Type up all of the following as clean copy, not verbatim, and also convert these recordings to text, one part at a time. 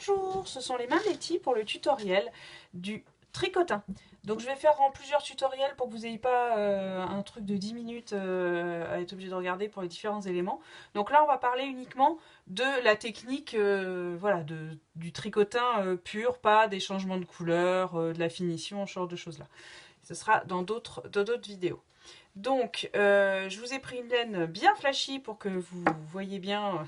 Bonjour, ce sont les mains de Letty pour le tutoriel du tricotin. Donc je vais faire en plusieurs tutoriels pour que vous n'ayez pas un truc de 10 minutes à être obligé de regarder pour les différents éléments. Donc là on va parler uniquement de la technique voilà, du tricotin pur, pas des changements de couleur, de la finition, ce genre de choses là. Ce sera dans d'autres vidéos. Donc je vous ai pris une laine bien flashy pour que vous voyez bien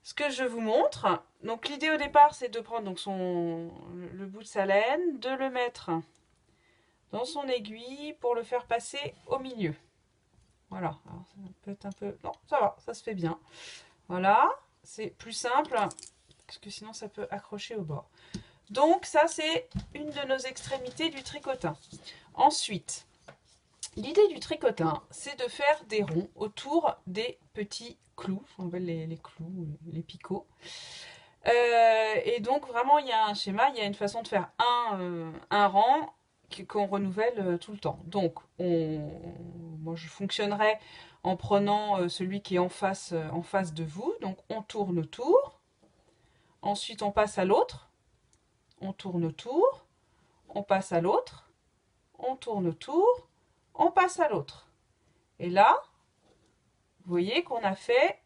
ce que je vous montre. Donc l'idée au départ c'est de prendre donc le bout de sa laine, de le mettre dans son aiguille pour le faire passer au milieu. Voilà, alors ça peut être un peu... Non, ça va, ça se fait bien. Voilà, c'est plus simple, parce que sinon ça peut accrocher au bord. Donc ça c'est une de nos extrémités du tricotin. Ensuite, l'idée du tricotin, c'est de faire des ronds autour des petits clous, on appelle les clous, les picots. Et donc vraiment il y a un schéma, il y a une façon de faire un rang qu'on renouvelle tout le temps. Donc moi je fonctionnerai en prenant celui qui est en face de vous. Donc on tourne autour, ensuite on passe à l'autre, on tourne autour, on passe à l'autre, on tourne autour, on passe à l'autre. Et là, vous voyez qu'on a fait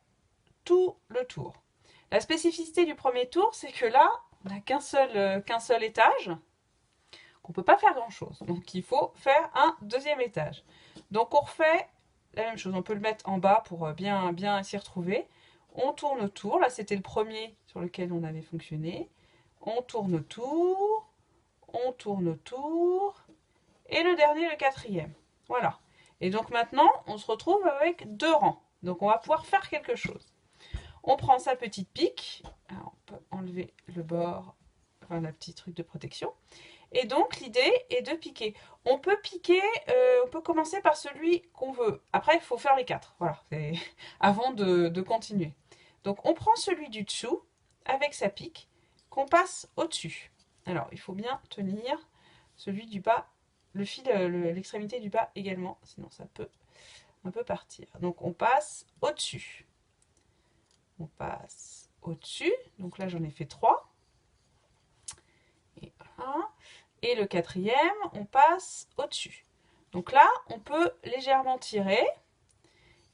tout le tour. La spécificité du premier tour, c'est que là, on n'a qu'un seul étage, qu'on ne peut pas faire grand-chose. Donc il faut faire un deuxième étage. Donc on refait la même chose. On peut le mettre en bas pour bien s'y retrouver. On tourne autour. Là, c'était le premier sur lequel on avait fonctionné. On tourne autour. On tourne autour. Et le dernier, le quatrième. Voilà. Et donc maintenant, on se retrouve avec deux rangs. Donc on va pouvoir faire quelque chose. On prend sa petite pique. Alors, on peut enlever le bord, enfin la petite truc de protection. Et donc l'idée est de piquer. On peut piquer, on peut commencer par celui qu'on veut. Après, il faut faire les quatre. Voilà, avant de continuer. Donc on prend celui du dessous avec sa pique qu'on passe au-dessus. Alors il faut bien tenir celui du bas, le fil, l'extrémité du bas également, sinon ça peut un peu partir. Donc on passe au-dessus. On passe au-dessus. Donc là j'en ai fait 3. Et voilà. Et le quatrième, on passe au-dessus. Donc là, on peut légèrement tirer.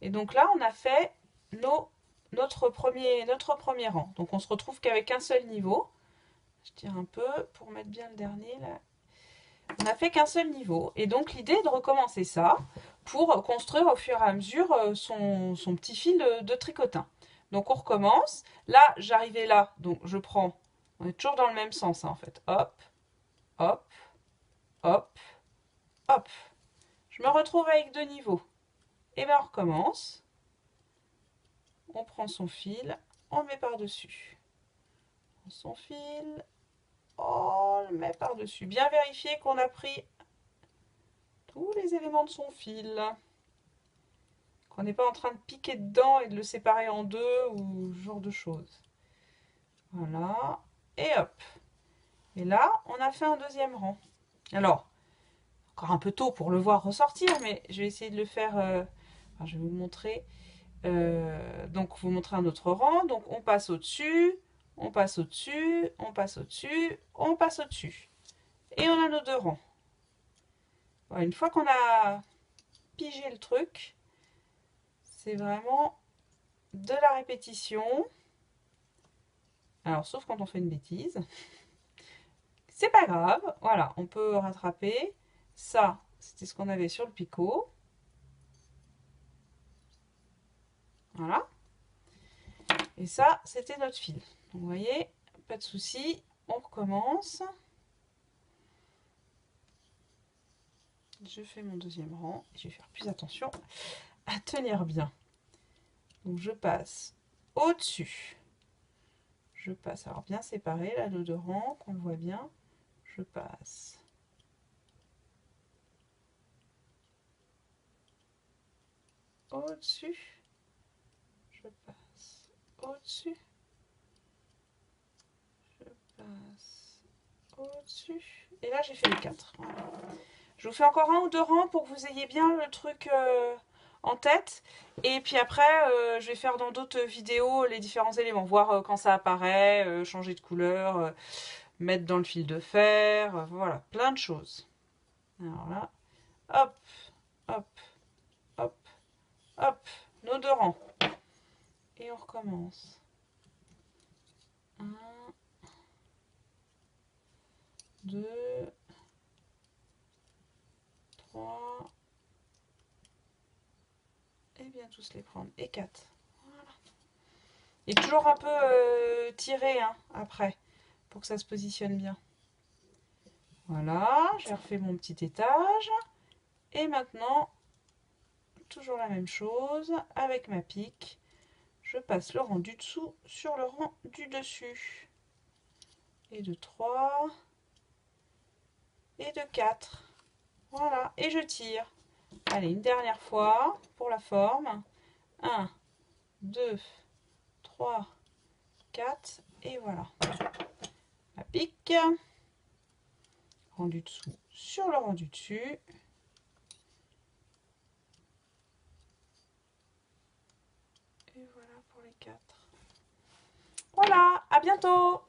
Et donc là, on a fait notre premier rang. Donc on se retrouve qu'avec un seul niveau. Je tire un peu pour mettre bien le dernier là. On n'a fait qu'un seul niveau. Et donc l'idée est de recommencer ça pour construire au fur et à mesure son petit fil de tricotin. Donc on recommence. Là, j'arrivais là, donc je prends. On est toujours dans le même sens hein, en fait. Hop, hop, hop, hop. Je me retrouve avec deux niveaux. Et bien on recommence. On prend son fil, on le met par-dessus. On prend son fil, on le met par-dessus. Bien vérifier qu'on a pris tous les éléments de son fil. Qu'on n'est pas en train de piquer dedans et de le séparer en deux ou ce genre de choses. Voilà. Et hop. Et là, on a fait un deuxième rang. Alors, encore un peu tôt pour le voir ressortir, mais je vais essayer de le faire. Enfin, je vais vous montrer. Donc, vous montrer un autre rang. Donc, on passe au-dessus, on passe au-dessus, on passe au-dessus, on passe au-dessus. Et on a nos deux rangs. Voilà, une fois qu'on a pigé le truc, c'est vraiment de la répétition. Alors, sauf quand on fait une bêtise. C'est pas grave. Voilà, on peut rattraper. Ça, c'était ce qu'on avait sur le picot. Voilà. Et ça, c'était notre fil. Donc, vous voyez, pas de souci. On recommence. Je fais mon deuxième rang. Je vais faire plus attention à tenir bien. Donc, je passe au-dessus. Je passe, alors bien séparé, là, nos deux rangs, qu'on le voit bien. Je passe au-dessus. Je passe au-dessus. Je passe au-dessus. Et là, j'ai fait les 4. Je vous fais encore un ou deux rangs pour que vous ayez bien le truc en tête. Et puis après, je vais faire dans d'autres vidéos les différents éléments, voir quand ça apparaît, changer de couleur, mettre dans le fil de fer, voilà, plein de choses. Alors là, hop, hop, hop, hop, nos 2 rangs. Et on recommence. 1, 2, 3, et bien tous les prendre. Et 4. Voilà. Et toujours un peu tirer hein, après, pour que ça se positionne bien. Voilà, j'ai refait mon petit étage. Et maintenant, toujours la même chose, avec ma pique, je passe le rang du dessous sur le rang du dessus. Et de 3, et de 4. Voilà, et je tire. Allez, une dernière fois pour la forme. 1, 2, 3, 4, et voilà. Ma pique, rang du dessous sur le rang du dessus. Et voilà pour les 4. Voilà, à bientôt!